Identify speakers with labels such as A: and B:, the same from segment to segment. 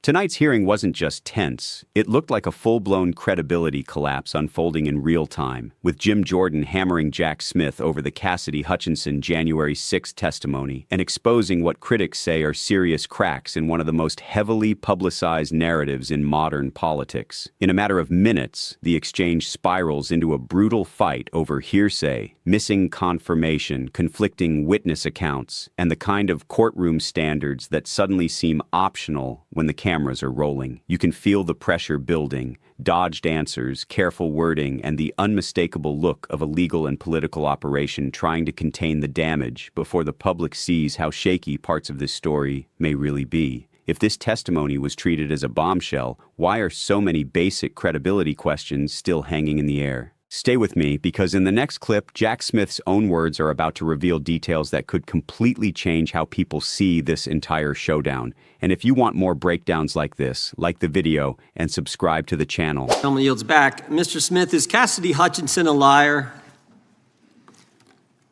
A: Tonight's hearing wasn't just tense, it looked like a full-blown credibility collapse unfolding in real time, with Jim Jordan hammering Jack Smith over the Cassidy Hutchinson January 6 testimony and exposing what critics say are serious cracks in one of the most heavily publicized narratives in modern politics. In a matter of minutes, the exchange spirals into a brutal fight over hearsay, missing confirmation, conflicting witness accounts, and the kind of courtroom standards that suddenly seem optional when the cameras are rolling. You can feel the pressure building, dodged answers, careful wording, and the unmistakable look of a legal and political operation trying to contain the damage before the public sees how shaky parts of this story may really be. If this testimony was treated as a bombshell, why are so many basic credibility questions still hanging in the air? Stay with me, because in the next clip, Jack Smith's own words are about to reveal details that could completely change how people see this entire showdown. And if you want more breakdowns like this, like the video and subscribe to the channel.
B: Gentleman yields back. Mr. Smith, is Cassidy Hutchinson a liar?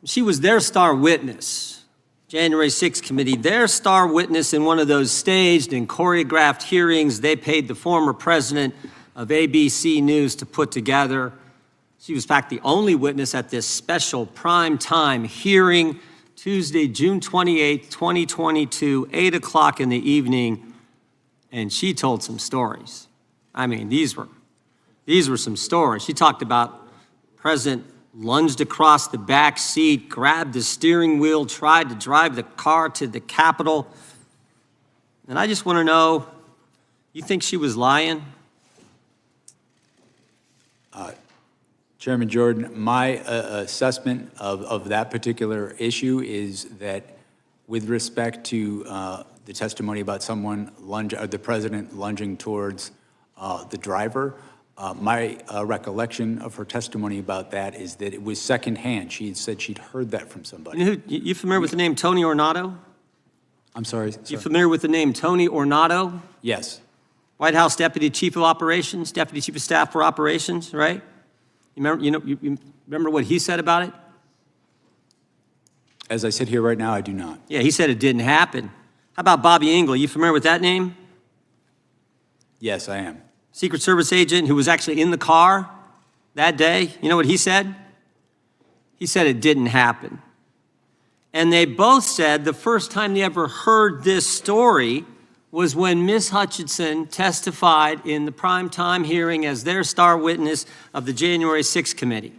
B: She was their star witness, January 6th committee, their star witness in one of those staged and choreographed hearings they paid the former president of ABC News to put together. She was, in fact, the only witness at this special prime-time hearing, Tuesday, June 28, 2022, 8 o'clock in the evening, and she told some stories. I mean, these were some stories. She talked about President lunged across the back seat, grabbed the steering wheel, tried to drive the car to the Capitol. And I just want to know, you think she was lying?
C: Chairman Jordan, my assessment of that particular issue is that with respect to the testimony about someone the president lunging towards the driver, my recollection of her testimony about that is that it was secondhand. She had said she'd heard that from somebody.
B: You familiar with the name Tony Ornato?
C: I'm sorry, sir?
B: You familiar with the name Tony Ornato?
C: Yes.
B: White House Deputy Chief of Operations, Deputy Chief of Staff for Operations, right? You remember what he said about it?
C: As I sit here right now, I do not.
B: Yeah, he said it didn't happen. How about Bobby Engel? You familiar with that name?
C: Yes, I am.
B: Secret Service agent who was actually in the car that day. You know what he said? He said it didn't happen. And they both said the first time they ever heard this story was when Ms. Hutchinson testified in the primetime hearing as their star witness of the January 6th committee.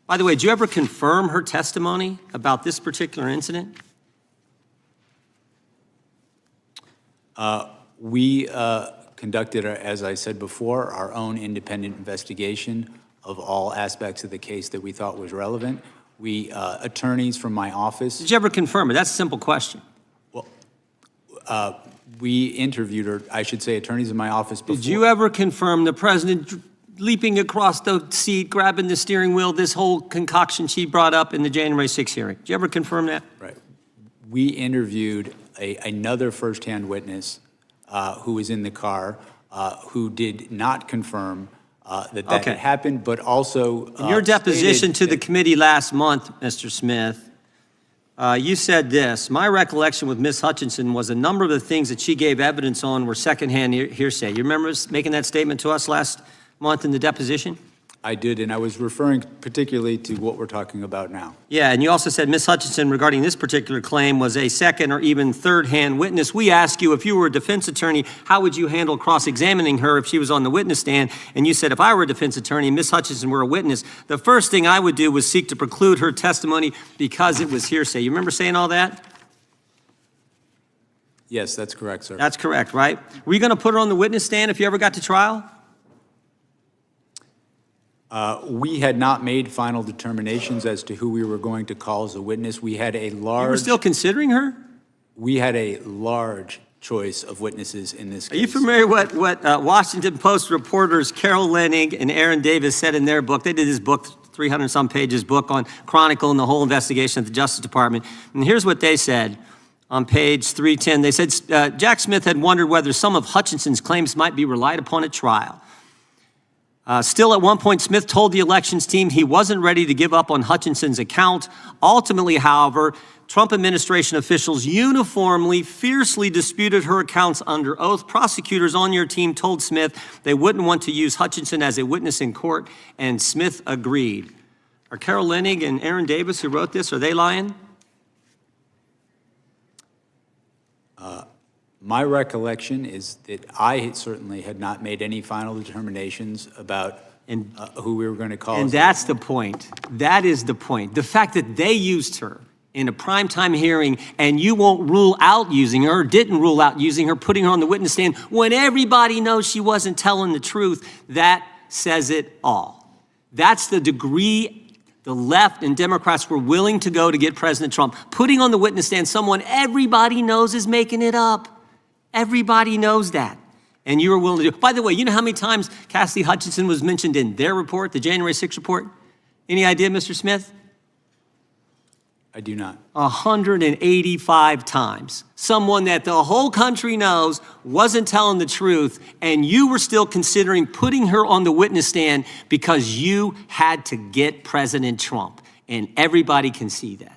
B: By the way, did you ever confirm her testimony about this particular incident?
C: We conducted, as I said before, our own independent investigation of all aspects of the case that we thought was relevant. We, attorneys from my office.
B: Did you ever confirm it? That's a simple question.
C: Well, we interviewed her, I should say, attorneys in my office before.
B: Did you ever confirm the president leaping across the seat, grabbing the steering wheel, this whole concoction she brought up in the January 6th hearing? Did you ever confirm that?
C: Right. We interviewed another firsthand witness who was in the car who did not confirm that had happened, but also
B: in your deposition to the committee last month, Mr. Smith, you said this: my recollection with Ms. Hutchinson was a number of the things that she gave evidence on were secondhand hearsay. You remember making that statement to us last month in the deposition?
C: I did, and I was referring particularly to what we're talking about now.
B: Yeah, and you also said Ms. Hutchinson, regarding this particular claim, was a second or even third-hand witness. We asked you, if you were a defense attorney, how would you handle cross-examining her if she was on the witness stand? And you said, if I were a defense attorney and Ms. Hutchinson were a witness, the first thing I would do was seek to preclude her testimony because it was hearsay. You remember saying all that?
C: Yes, that's correct, sir.
B: That's correct, right? Were you going to put her on the witness stand if you ever got to trial?
C: We had not made final determinations as to who we were going to call as a witness. We had a large...
B: You were still considering her?
C: We had a large choice of witnesses in this case.
B: Are you familiar with what Washington Post reporters Carol Leonnig and Aaron Davis said in their book? They did this book, 300-some pages book on Chronicle and the whole investigation at the Justice Department. And here's what they said on page 310. They said, Jack Smith had wondered whether some of Hutchinson's claims might be relied upon at trial. Still, at one point, Smith told the elections team he wasn't ready to give up on Hutchinson's account. Ultimately, however, Trump administration officials uniformly, fiercely disputed her accounts under oath. Prosecutors on your team told Smith they wouldn't want to use Hutchinson as a witness in court, and Smith agreed. Are Carol Leonnig and Aaron Davis, who wrote this, are they lying?
C: My recollection is that I certainly had not made any final determinations about who we were going to call.
B: And that's the point. That is the point. The fact that they used her in a primetime hearing and you won't rule out using her, or didn't rule out using her, putting her on the witness stand when everybody knows she wasn't telling the truth, that says it all. That's the degree the left and Democrats were willing to go to get President Trump, putting on the witness stand someone everybody knows is making it up. Everybody knows that. And you were willing to do it. By the way, you know how many times Cassidy Hutchinson was mentioned in their report, the January 6th report? Any idea, Mr. Smith?
C: I do not.
B: 185 times. Someone that the whole country knows wasn't telling the truth, and you were still considering putting her on the witness stand because you had to get President Trump. And everybody can see that.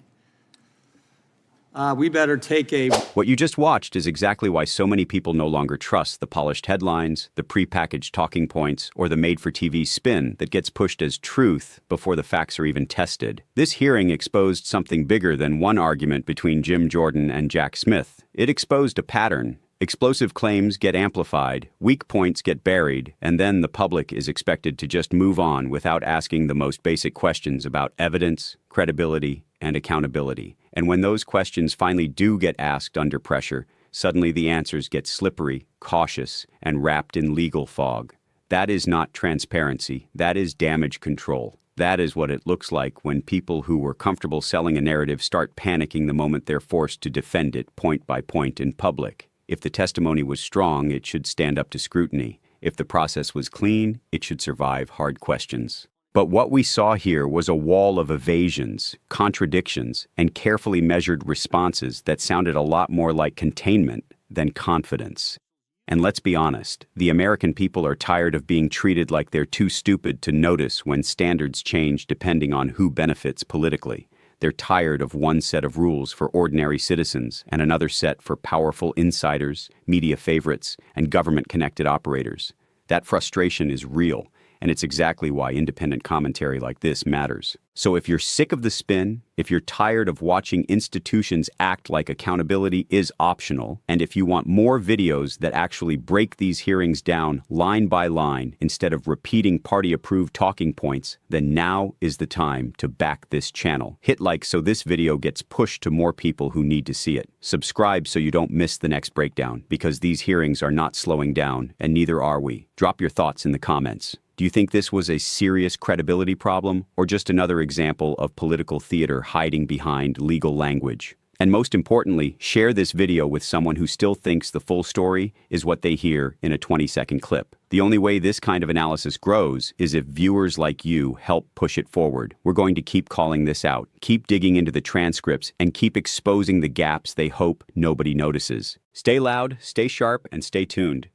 B: We better take a...
A: What you just watched is exactly why so many people no longer trust the polished headlines, the prepackaged talking points, or the made-for-TV spin that gets pushed as truth before the facts are even tested. This hearing exposed something bigger than one argument between Jim Jordan and Jack Smith. It exposed a pattern. Explosive claims get amplified, weak points get buried, and then the public is expected to just move on without asking the most basic questions about evidence, credibility, and accountability. And when those questions finally do get asked under pressure, suddenly the answers get slippery, cautious, and wrapped in legal fog. That is not transparency. That is damage control. That is what it looks like when people who were comfortable selling a narrative start panicking the moment they're forced to defend it point by point in public. If the testimony was strong, it should stand up to scrutiny. If the process was clean, it should survive hard questions. But what we saw here was a wall of evasions, contradictions, and carefully measured responses that sounded a lot more like containment than confidence. And let's be honest, the American people are tired of being treated like they're too stupid to notice when standards change depending on who benefits politically. They're tired of one set of rules for ordinary citizens and another set for powerful insiders, media favorites, and government-connected operators. That frustration is real. And it's exactly why independent commentary like this matters. So if you're sick of the spin, if you're tired of watching institutions act like accountability is optional, and if you want more videos that actually break these hearings down line by line instead of repeating party-approved talking points, then now is the time to back this channel. Hit like so this video gets pushed to more people who need to see it. Subscribe so you don't miss the next breakdown, because these hearings are not slowing down, and neither are we. Drop your thoughts in the comments. Do you think this was a serious credibility problem, or just another example of political theater hiding behind legal language? And most importantly, share this video with someone who still thinks the full story is what they hear in a 20-second clip. The only way this kind of analysis grows is if viewers like you help push it forward. We're going to keep calling this out, keep digging into the transcripts, and keep exposing the gaps they hope nobody notices. Stay loud, stay sharp, and stay tuned.